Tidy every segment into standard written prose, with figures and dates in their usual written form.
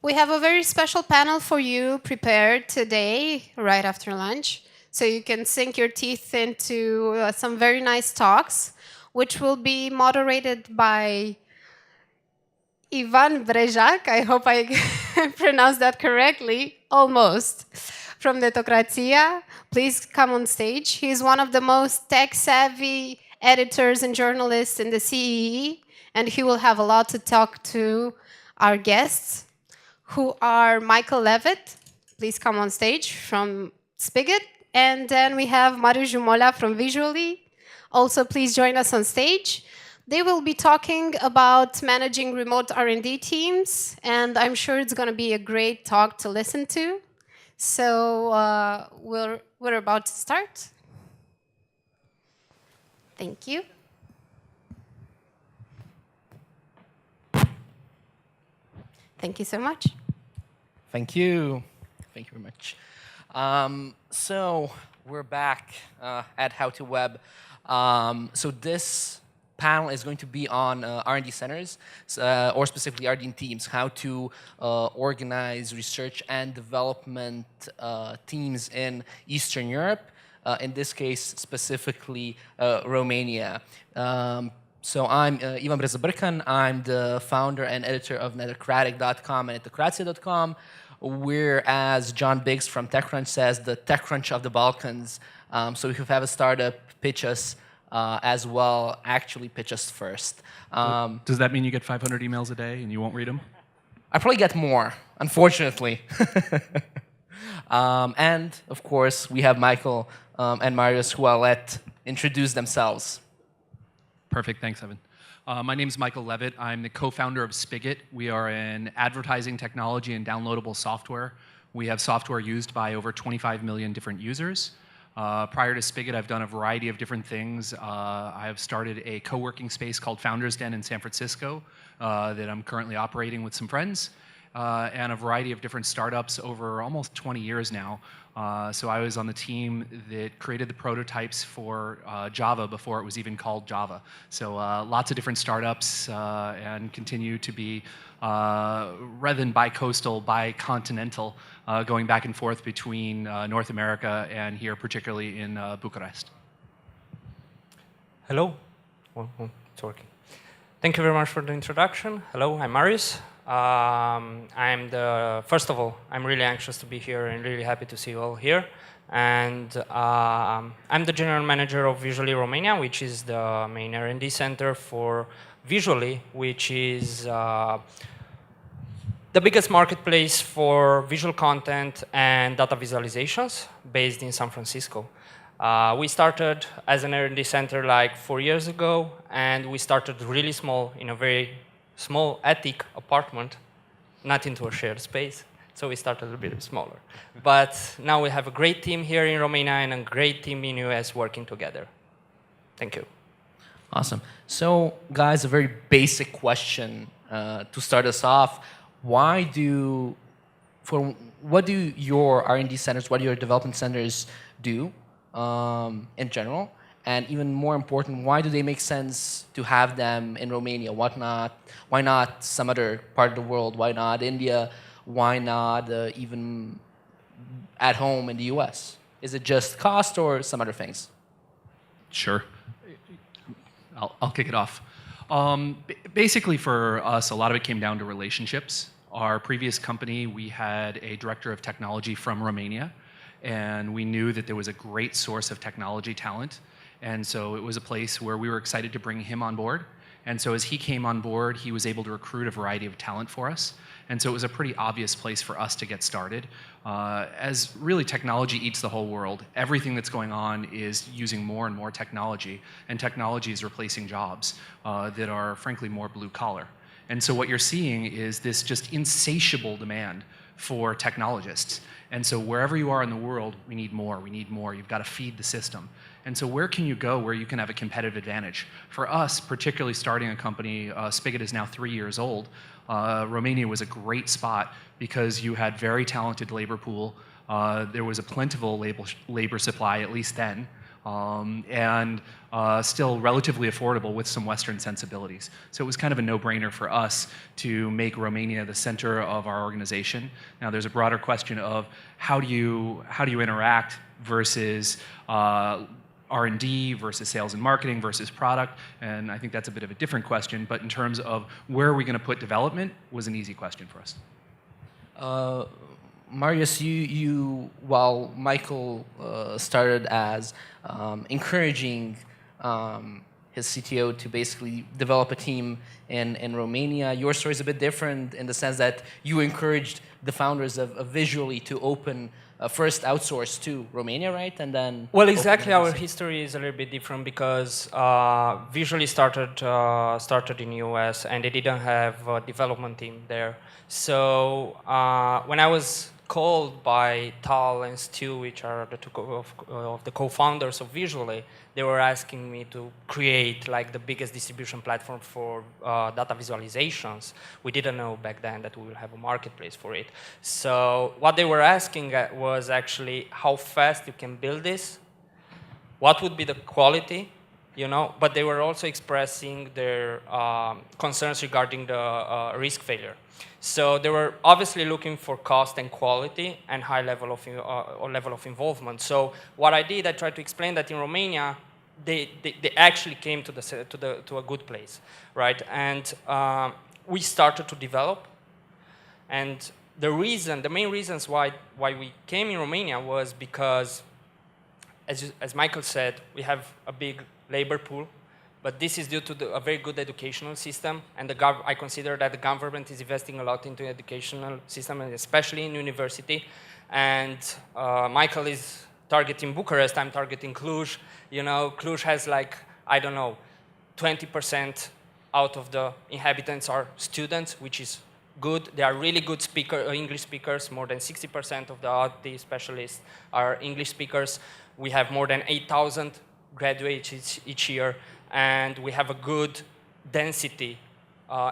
We have a very special panel for you prepared today, right after lunch, so you can sink your teeth into some very nice talks, which will be moderated by Ivan Brejak. I hope I pronounced that correctly, almost, from Netocratia. Please come on stage. He's one of the most tech-savvy editors and journalists in the CEE, and he will have a lot to talk to our guests, who are Michael Levitt. Please come on stage from Spigot. And then we have Mario Jumola from Visually. Also, please join us on stage. They will be talking about managing remote R&D teams, and I'm sure it's going to be a great talk to listen to. So we're about to start. Thank you. Thank you so much. Thank you. Thank you very much. So we're back at How to Web. So this panel is going to be on R&D centers, or specifically R&D teams, how to organize research and development teams in Eastern Europe, in this case specifically Romania. So I'm Ivan Brezabirkan. I'm the founder and editor of Netocratic.com and Netocratia.com. We're, as John Biggs from TechCrunch says, the TechCrunch of the Balkans. So if you have a startup, pitch us as well. Actually, pitch us first. Does that mean you get 500 emails a day and you won't read them? I probably get more, unfortunately. And, of course, we have Michael and Marius, who I'll let introduce themselves. Perfect. Thanks, Evan. My name is Michael Levitt. I'm the co-founder of Spigot. We are an advertising technology and downloadable software. We have software used by over 25 million different users. Prior to Spigot, I've done a variety of different things. I have started a co-working space called Founders Den in San Francisco that I'm currently operating with some friends, and a variety of different startups over almost 20 years now. So I was on the team that created the prototypes for Java before it was even called Java. So lots of different startups and continue to be rather than bi-coastal, bi-continental, going back and forth between North America and here, particularly in Bucharest. Hello. Well, it's working. Thank you very much for the introduction. Hello, I'm Marius. First of all, I'm really anxious to be here and really happy to see you all here. And I'm the general manager of Visually Romania, which is the main R&D center for Visually, which is the biggest marketplace for visual content and data visualizations based in San Francisco. We started as an R&D center like 4 years ago, and we started really small in a very small attic apartment, not into a shared space. So we started a bit smaller. But now we have a great team here in Romania and a great team in US working together. Thank you. Awesome. So, guys, a very basic question to start us off. What do your R&D centers, what do your development centers do in general? And even more important, why do they make sense to have them in Romania? Why not some other part of the world? Why not India? Why not even at home in the US? Is it just cost or some other things? Sure. I'll kick it off. Basically, for us, a lot of it came down to relationships. Our previous company, we had a director of technology from Romania, and we knew that there was a great source of technology talent. And so it was a place where we were excited to bring him on board. And so as he came on board, he was able to recruit a variety of talent for us. And so it was a pretty obvious place for us to get started. As really technology eats the whole world, everything that's going on is using more and more technology. And technology is replacing jobs that are, frankly, more blue collar. And so what you're seeing is this just insatiable demand for technologists. And so wherever you are in the world, we need more, we need more. You've got to feed the system. And so where can you go where you can have a competitive advantage? For us, particularly starting a company, Spigot is now 3 years old. Romania was a great spot because you had very talented labor pool. There was a plentiful labor supply, at least then. and still relatively affordable with some Western sensibilities. So it was kind of a no-brainer for us to make Romania the center of our organization. Now there's a broader question of how do you interact versus R&D versus sales and marketing versus product, and I think that's a bit of a different question, but in terms of where are we going to put development was an easy question for us. Marius, while Michael started as encouraging his CTO to basically develop a team in Romania, your story is a bit different in the sense that you encouraged the founders of Visually to open first outsource to Romania, right? And then... Well, exactly. Our history is a little bit different because Visually started in US and they didn't have a development team there. So when I was called by Tal and Stu, which are the two of the co-founders of Visually, they were asking me to create like the biggest distribution platform for data visualizations. We didn't know back then that we will have a marketplace for it. So what they were asking was actually how fast you can build this, what would be the quality, you know, but they were also expressing their concerns regarding the risk failure. So they were obviously looking for cost and quality and high level of involvement. So what I did, I tried to explain that in Romania, they actually came to a good place, right? And we started to develop. And the main reasons why we came in Romania was because, as Michael said, we have a big labor pool. But this is due to a very good educational system, and I consider that the government is investing a lot into the educational system, and especially in university. And Michael is targeting Bucharest, I'm targeting Cluj. You know, Cluj has like, I don't know, 20% out of the inhabitants are students, which is good. They are really good English speakers. More than 60% of the IT specialists are English speakers. We have more than 8,000 graduates each year. And we have a good density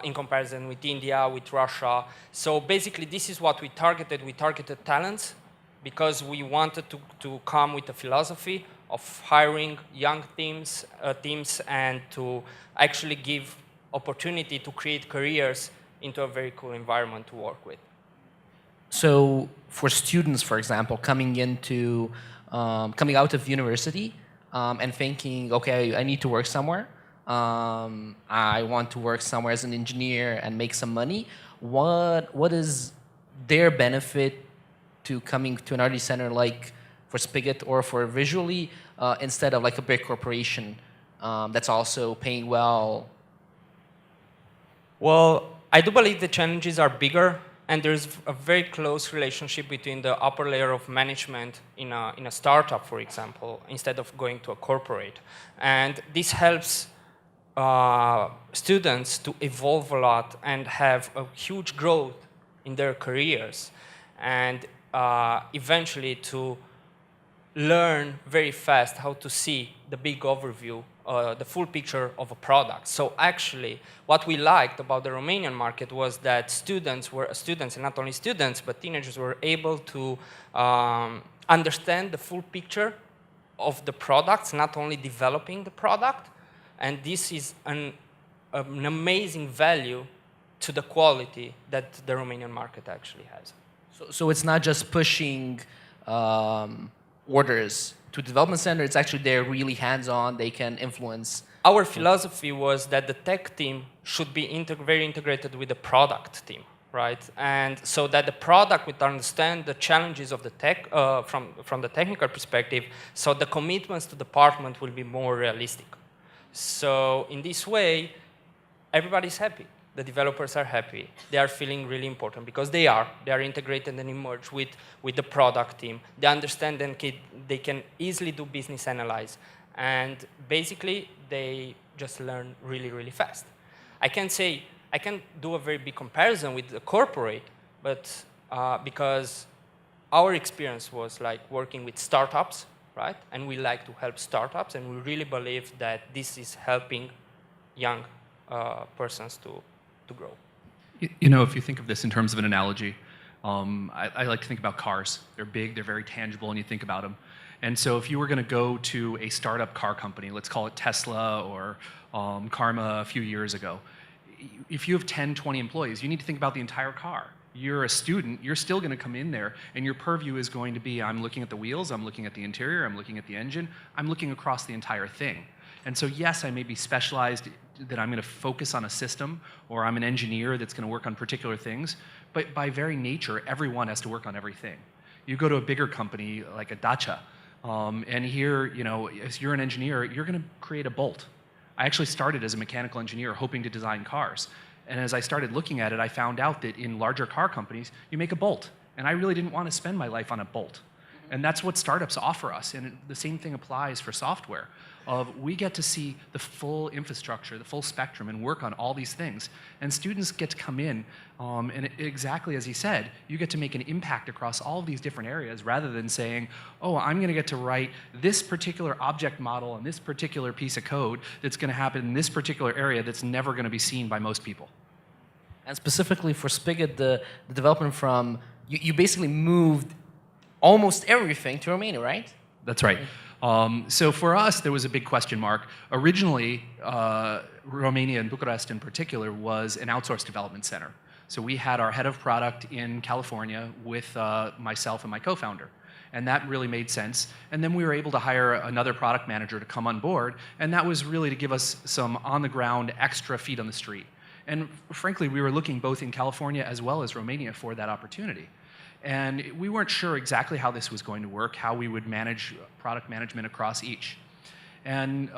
in comparison with India, with Russia. So basically, this is what we targeted. We targeted talents because we wanted to come with a philosophy of hiring young teams and to actually give opportunity to create careers into a very cool environment to work with. So for students, for example, coming out of university, and thinking, okay, I need to work somewhere. I want to work somewhere as an engineer and make some money. What is their benefit to coming to an R&D center like for Spigot or for Visually instead of like a big corporation that's also paying well? Well, I do believe the challenges are bigger. And there's a very close relationship between the upper layer of management in a startup, for example, instead of going to a corporate. And this helps students to evolve a lot and have a huge growth in their careers. And eventually to learn very fast how to see the big overview, the full picture of a product. So actually, what we liked about the Romanian market was that students, and not only students, but teenagers were able to understand the full picture of the products, not only developing the product. And this is an amazing value to the quality that the Romanian market actually has. So it's not just pushing orders to development center, it's actually they're really hands-on, they can influence. Our philosophy was that the tech team should be very integrated with the product team, right? And so that the product would understand the challenges of the tech from the technical perspective, so the commitments to the department will be more realistic. So in this way, everybody's happy. The developers are happy. They are feeling really important because they are integrated and emerge with the product team. They understand and they can easily do business analyze. And basically, they just learn really, really fast. I can do a very big comparison with the corporate, but because our experience was like working with startups, right? And we like to help startups, and we really believe that this is helping young persons to grow. You know, if you think of this in terms of an analogy, I like to think about cars. They're big, they're very tangible, and you think about them. And so if you were going to go to a startup car company, let's call it Tesla or Karma a few years ago, if you have 10, 20 employees, you need to think about the entire car. You're a student, you're still going to come in there, and your purview is going to be, I'm looking at the wheels, I'm looking at the interior, I'm looking at the engine, I'm looking across the entire thing. And so yes, I may be specialized that I'm going to focus on a system, or I'm an engineer that's going to work on particular things, but by very nature, everyone has to work on everything. You go to a bigger company like a Dacia, and here, if you're an engineer, you're going to create a bolt. I actually started as a mechanical engineer hoping to design cars. And as I started looking at it, I found out that in larger car companies, you make a bolt. And I really didn't want to spend my life on a bolt. And that's what startups offer us. And the same thing applies for software. We get to see the full infrastructure, the full spectrum, and work on all these things. And students get to come in, and exactly as he said, you get to make an impact across all of these different areas rather than saying, oh, I'm going to get to write this particular object model on this particular piece of code that's going to happen in this particular area that's never going to be seen by most people. And specifically for Spigot, the development from, you basically moved almost everything to Romania, right? That's right. So for us, there was a big question mark. Originally, Romania and Bucharest in particular was an outsourced development center. So we had our head of product in California with myself and my co-founder. And that really made sense. And then we were able to hire another product manager to come on board. And that was really to give us some on-the-ground extra feet on the street. And frankly, we were looking both in California as well as Romania for that opportunity. And we weren't sure exactly how this was going to work, how we would manage product management across each. And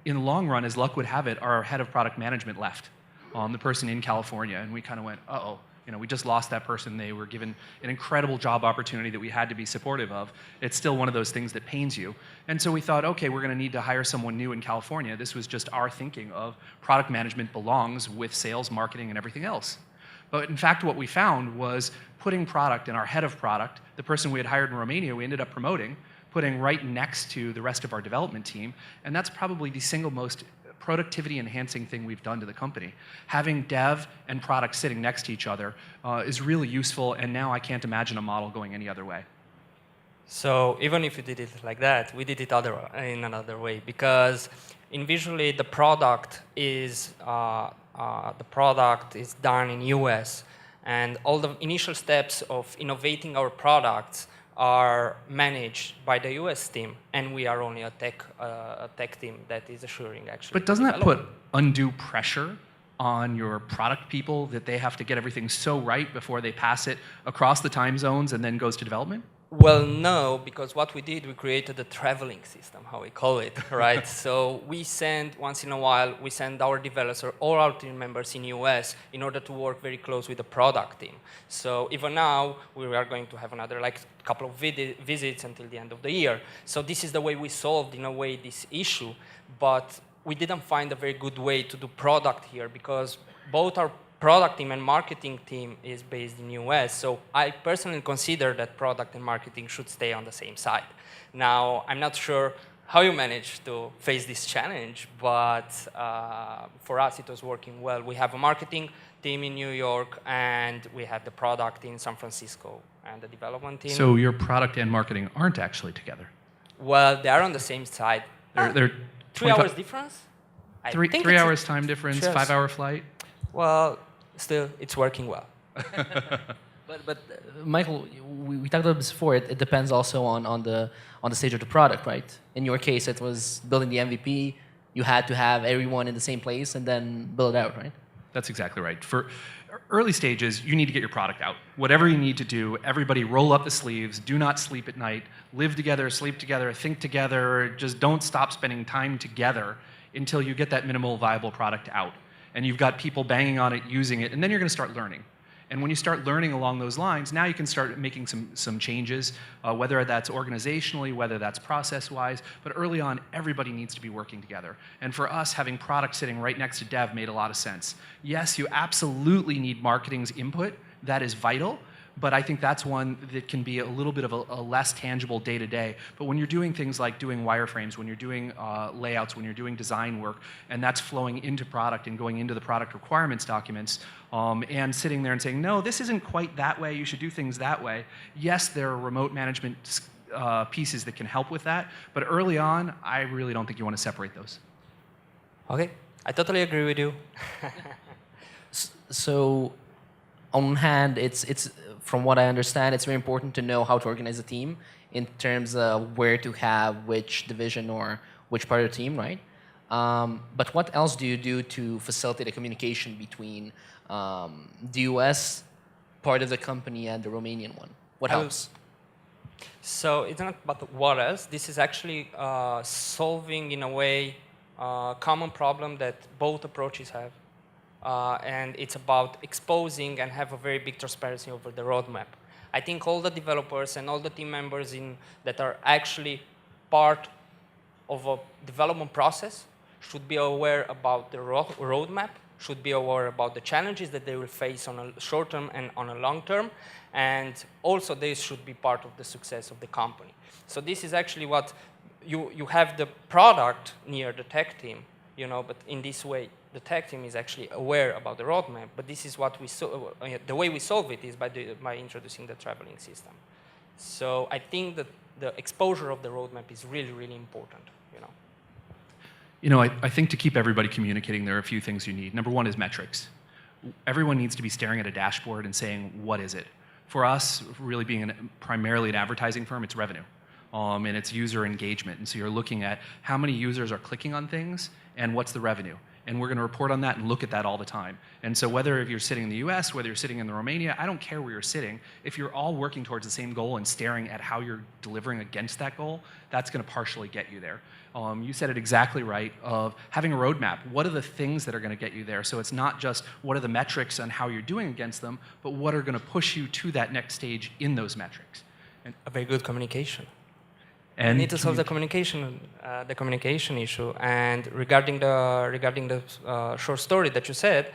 in the long run, as luck would have it, our head of product management left, the person in California. And we kind of went, uh-oh, we just lost that person. They were given an incredible job opportunity that we had to be supportive of. It's still one of those things that pains you. And so we thought, okay, we're going to need to hire someone new in California. This was just our thinking of product management belongs with sales, marketing, and everything else. But in fact, what we found was putting product and our head of product, the person we had hired in Romania, we ended up promoting, putting right next to the rest of our development team. And that's probably the single most productivity enhancing thing we've done to the company. Having dev and product sitting next to each other is really useful. And now I can't imagine a model going any other way. So even if you did it like that, we did it in another way, because in visually the product is done in US, and all the initial steps of innovating our products are managed by the US team, and we are only a tech team that is assuring actually. But doesn't that put undue pressure on your product people that they have to get everything so right before they pass it across the time zones and then goes to development? Well, no, because what we did, we created a traveling system, how we call it, right? So we send, once in a while, we send our developers or all our team members in US in order to work very close with the product team. So even now, we are going to have another couple of visits until the end of the year. So this is the way we solved, in a way, this issue. But we didn't find a very good way to do product here, because both our product team and marketing team is based in US, so I personally consider that product and marketing should stay on the same side. Now, I'm not sure how you managed to face this challenge, but for us it was working well. We have a marketing team in New York, and we have the product in San Francisco, and the development team. So your product and marketing aren't actually together? Well, they are on the same side. They're 3 hours difference? Three hours time difference, 5 hour flight? Well, still, it's working well. But Michael, we talked about this before. It depends also on the stage of the product, right? In your case, it was building the MVP. You had to have everyone in the same place and then build it out, right? That's exactly right. For early stages, you need to get your product out. Whatever you need to do, everybody roll up the sleeves, do not sleep at night, live together, sleep together, think together, just don't stop spending time together until you get that minimal viable product out. And you've got people banging on it, using it, and then you're going to start learning. And when you start learning along those lines, now you can start making some changes, whether that's organizationally, whether that's process-wise. But early on, everybody needs to be working together. And for us, having product sitting right next to dev made a lot of sense. Yes, you absolutely need marketing's input. That is vital. But I think that's one that can be a little bit of a less tangible day-to-day. But when you're doing things like doing wireframes, when you're doing layouts, when you're doing design work, and that's flowing into product and going into the product requirements documents, and sitting there and saying, no, this isn't quite that way, you should do things that way. Yes, there are remote management pieces that can help with that. But early on, I really don't think you want to separate those. Okay, I totally agree with you. So, on one hand, it's from what I understand, it's very important to know how to organize a team in terms of where to have which division or which part of the team, right? But what else do you do to facilitate the communication between the US part of the company and the Romanian one? What helps? So it's not about what else. This is actually solving, in a way, a common problem that both approaches have. And it's about exposing and have a very big transparency over the roadmap. I think all the developers and all the team members that are actually part of a development process should be aware about the roadmap, should be aware about the challenges that they will face on a short term and on a long term, and also they should be part of the success of the company. So this is actually what you have the product near the tech team, but in this way, the tech team is actually aware about the roadmap, but this is what the way we solve it is by introducing the traveling system. So I think that the exposure of the roadmap is really, really important. I think to keep everybody communicating, there are a few things you need. Number one is metrics. Everyone needs to be staring at a dashboard and saying, what is it? For us, really being primarily an advertising firm, it's revenue. And it's user engagement. And so you're looking at how many users are clicking on things and what's the revenue. And we're going to report on that and look at that all the time. And so whether if you're sitting in the US, whether you're sitting in Romania, I don't care where you're sitting. If you're all working towards the same goal and staring at how you're delivering against that goal, that's going to partially get you there. You said it exactly right of having a roadmap. What are the things that are going to get you there? So it's not just what are the metrics and how you're doing against them, but what are going to push you to that next stage in those metrics. And a very good communication. And we need to solve the communication issue. And regarding the short story that you said,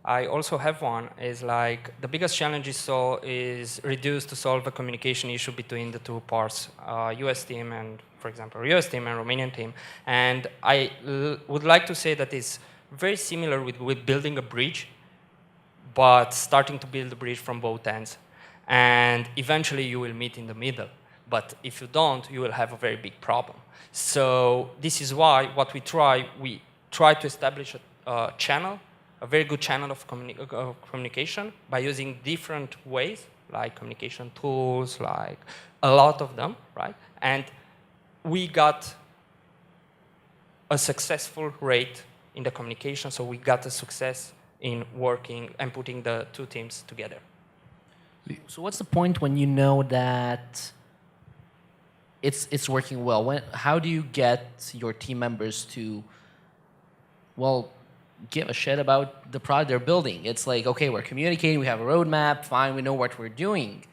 I also have one. Is like the biggest challenge is reduced to solve a communication issue between the two parts, US team and, for example, US team and Romanian team. And I would like to say that it's very similar with building a bridge, but starting to build the bridge from both ends. And eventually you will meet in the middle. But if you don't, you will have a very big problem. So this is why we try to establish a channel, a very good channel of communication by using different ways, like communication tools, like a lot of them, right? And we got a successful rate in the communication, so we got a success in working and putting the two teams together. So what's the point when you know that it's working well? How do you get your team members to, give a shit about the product they're building? It's like, okay, we're communicating, we have a roadmap, fine, we know what we're doing.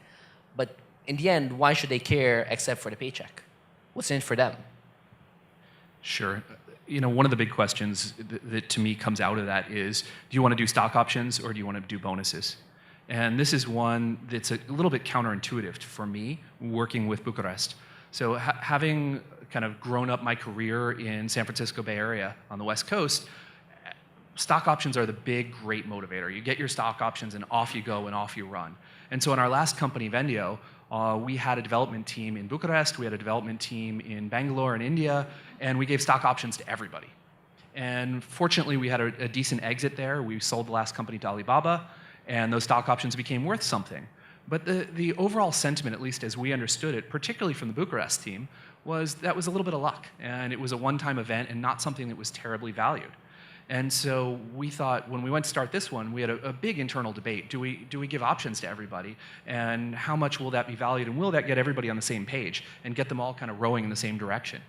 But in the end, why should they care except for the paycheck? What's in it for them? Sure. One of the big questions that to me comes out of that is, do you want to do stock options or do you want to do bonuses? And this is one that's a little bit counterintuitive for me working with Bucharest. So having kind of grown up my career in San Francisco Bay Area on the West Coast, stock options are the big, great motivator. You get your stock options and off you go and off you run. And so in our last company, Vendio, we had a development team in Bucharest, we had a development team in Bangalore in India, and we gave stock options to everybody. And fortunately, we had a decent exit there. We sold the last company to Alibaba, and those stock options became worth something. But the overall sentiment, at least as we understood it, particularly from the Bucharest team, was that was a little bit of luck. And it was a one-time event and not something that was terribly valued. And so we thought, when we went to start this one, we had a big internal debate. Do we give options to everybody? And how much will that be valued? And will that get everybody on the same page and get them all kind of rowing in the same direction?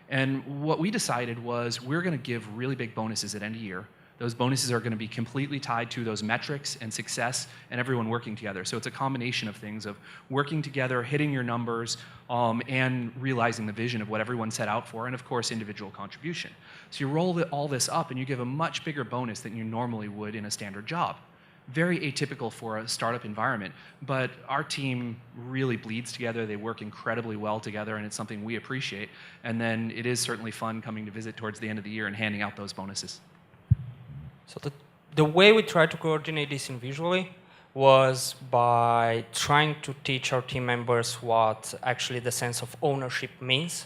And what we decided was we're going to give really big bonuses at end of year. Those bonuses are going to be completely tied to those metrics and success and everyone working together. So it's a combination of things of working together, hitting your numbers, and realizing the vision of what everyone set out for, and of course, individual contribution. So you roll all this up and you give a much bigger bonus than you normally would in a standard job. Very atypical for a startup environment, but our team really bleeds together. They work incredibly well together, and it's something we appreciate. And then it is certainly fun coming to visit towards the end of the year and handing out those bonuses. So the way we try to coordinate this individually, was by trying to teach our team members what actually the sense of ownership means,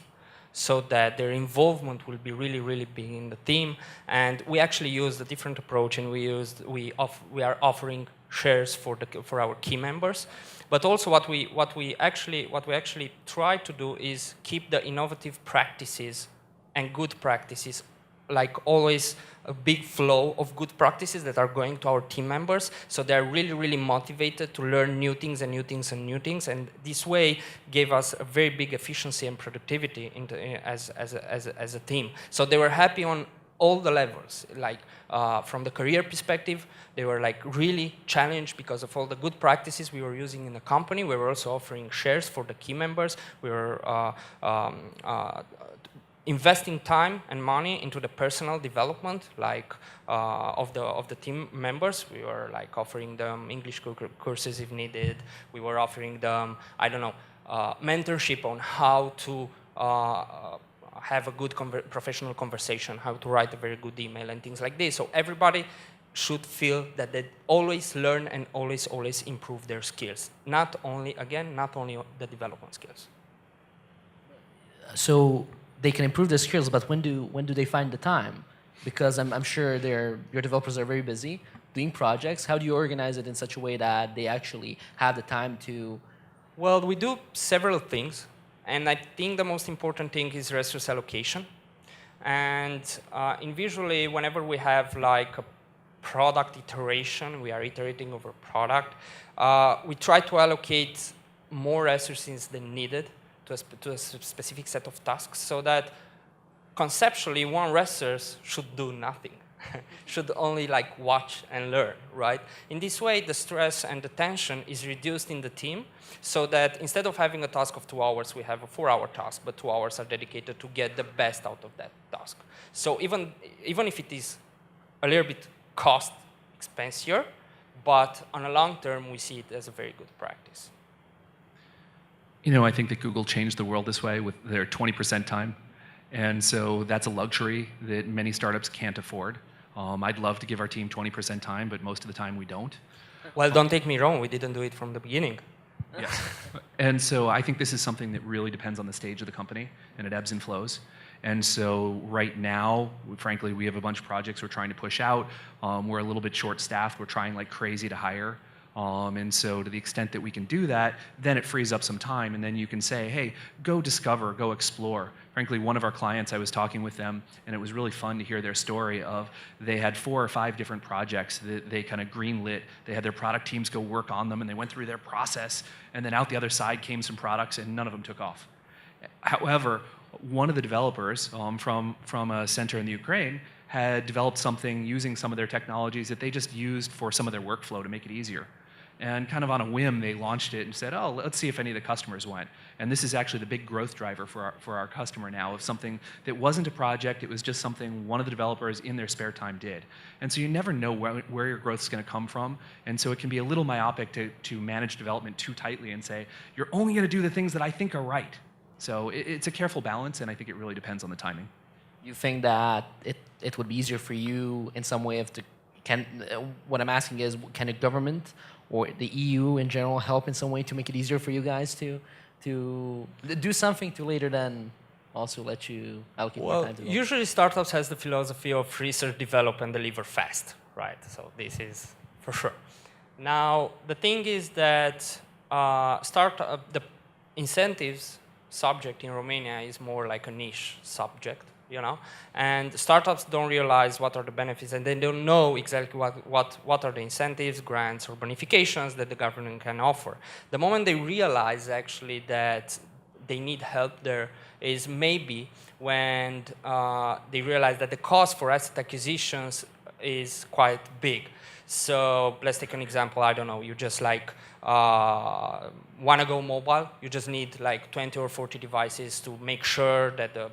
so that their involvement will be really, really big in the team. And we actually used a different approach, and we are offering shares for our key members. But also what we actually try to do is keep the innovative practices and good practices, like always a big flow of good practices that are going to our team members, so they're really, really motivated to learn new things and new things and new things, and this way gave us a very big efficiency and productivity as a team. So they were happy on all the levels, like from the career perspective, they were like really challenged because of all the good practices we were using in the company. We were also offering shares for the key members. We were investing time and money into the personal development, like of the team members. We were like offering them English courses if needed. We were offering them, I don't know, mentorship on how to have a good professional conversation, how to write a very good email and things like this. So everybody should feel that they always learn and always improve their skills. Not only the development skills. So they can improve their skills, but when do they find the time? Because I'm sure your developers are very busy doing projects. How do you organize it in such a way that they actually have the time to? Well, we do several things, and I think the most important thing is resource allocation. And usually, whenever we have like a product iteration, we are iterating over product, we try to allocate more resources than needed to a specific set of tasks, so that conceptually one resource should do nothing, should only like watch and learn, right? In this way, the stress and the tension is reduced in the team, so that instead of having a task of 2 hours, we have a 4-hour task, but 2 hours are dedicated to get the best out of that task. So even if it is a little bit cost expensive, but on a long term, we see it as a very good practice. You know, I think that Google changed the world this way with their 20% time. And so that's a luxury that many startups can't afford. I'd love to give our team 20% time, but most of the time we don't. Well, don't take me wrong. We didn't do it from the beginning. Yes. And so I think this is something that really depends on the stage of the company, and it ebbs and flows. And so right now, frankly, we have a bunch of projects we're trying to push out. We're a little bit short-staffed. We're trying like crazy to hire. And so to the extent that we can do that, then it frees up some time, and then you can say, hey, go discover, go explore. Frankly, one of our clients, I was talking with them, and it was really fun to hear their story of they had 4 or 5 different projects that they kind of greenlit. They had their product teams go work on them, and they went through their process, and then out the other side came some products, and none of them took off. However, one of the developers from a center in the Ukraine had developed something using some of their technologies that they just used for some of their workflow to make it easier. And kind of on a whim, they launched it and said, oh, let's see if any of the customers went. And this is actually the big growth driver for our customer now, of something that wasn't a project, it was just something one of the developers in their spare time did. And so you never know where your growth is going to come from. And so it can be a little myopic to manage development too tightly and say, you're only going to do the things that I think are right. So it's a careful balance, and I think it really depends on the timing. You think that it would be easier for you in some way what I'm asking is, can the government or the EU in general help in some way to make it easier for you guys to do something to later then also let you allocate more time to Well, usually startups has the philosophy of research, develop, and deliver fast, right? So this is for sure. Now, the thing is that the incentives subject in Romania is more like a niche subject, you know, and startups don't realize what are the benefits, and they don't know exactly what are the incentives, grants, or bonifications that the government can offer. The moment they realize actually that they need help there is maybe when they realize that the cost for asset acquisitions is quite big. So let's take an example. I don't know, you just like want to go mobile, you just need like 20 or 40 devices to make sure that the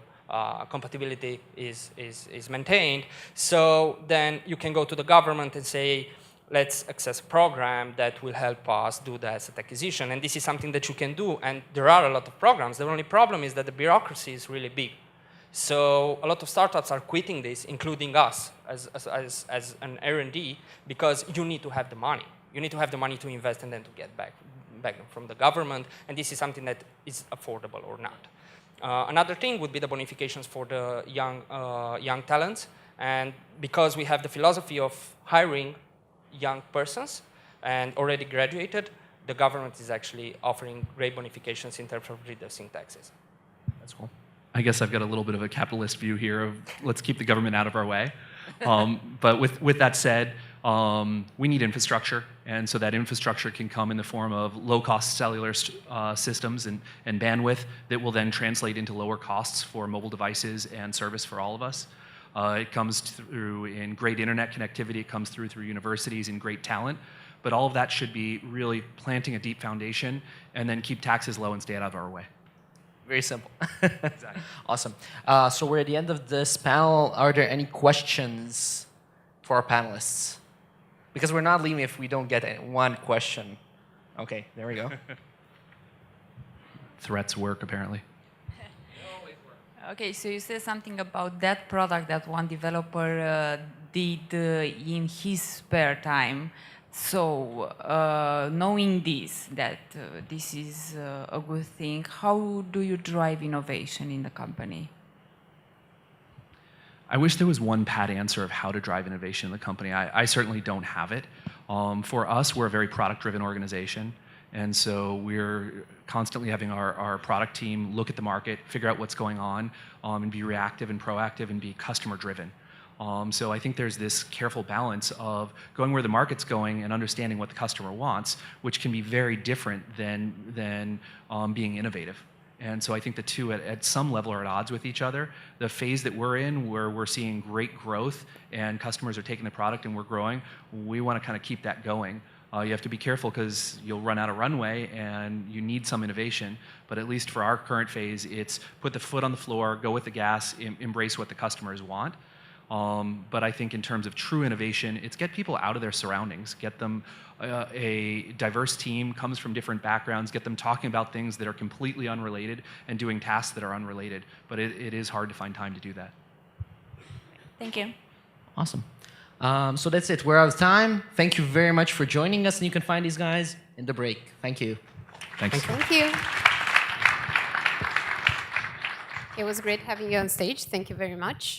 compatibility is maintained. So then you can go to the government and say, let's access a program that will help us do the asset acquisition. And this is something that you can do. And there are a lot of programs. The only problem is that the bureaucracy is really big. So a lot of startups are quitting this, including us as an R&D, because you need to have the money. You need to have the money to invest and then to get back from the government, and this is something that is affordable or not. Another thing would be the bonifications for the young talents, and because we have the philosophy of hiring young persons and already graduated, the government is actually offering great bonifications in terms of reducing taxes. That's cool. I guess I've got a little bit of a capitalist view here of let's keep the government out of our way. But with that said, we need infrastructure, and so that infrastructure can come in the form of low-cost cellular systems and bandwidth that will then translate into lower costs for mobile devices and service for all of us. It comes through in great internet connectivity, it comes through universities and great talent, but all of that should be really planting a deep foundation and then keep taxes low and stay out of our way. Very simple. Exactly. Awesome. So we're at the end of this panel. Are there any questions for our panelists? Because we're not leaving if we don't get one question. Okay, there we go. Threats work, apparently. Okay, so you said something about that product that one developer did in his spare time. So, knowing this, that this is a good thing, how do you drive innovation in the company? I wish there was one pat answer of how to drive innovation in the company. I certainly don't have it. For us, we're a very product-driven organization, and so we're constantly having our product team look at the market, figure out what's going on, and be reactive and proactive and be customer-driven. So I think there's this careful balance of going where the market's going and understanding what the customer wants, which can be very different than being innovative. And so I think the two at some level are at odds with each other. The phase that we're in, where we're seeing great growth and customers are taking the product and we're growing, we want to kind of keep that going. You have to be careful because you'll run out of runway and you need some innovation. But at least for our current phase, it's put the foot on the floor, go with the gas, embrace what the customers want. But I think in terms of true innovation, it's get people out of their surroundings, get them a diverse team, comes from different backgrounds, get them talking about things that are completely unrelated and doing tasks that are unrelated. But it is hard to find time to do that. Thank you. Awesome. So that's it. We're out of time. Thank you very much for joining us, and you can find these guys in the break. Thank you. Thanks. Thank you. It was great having you on stage. Thank you very much.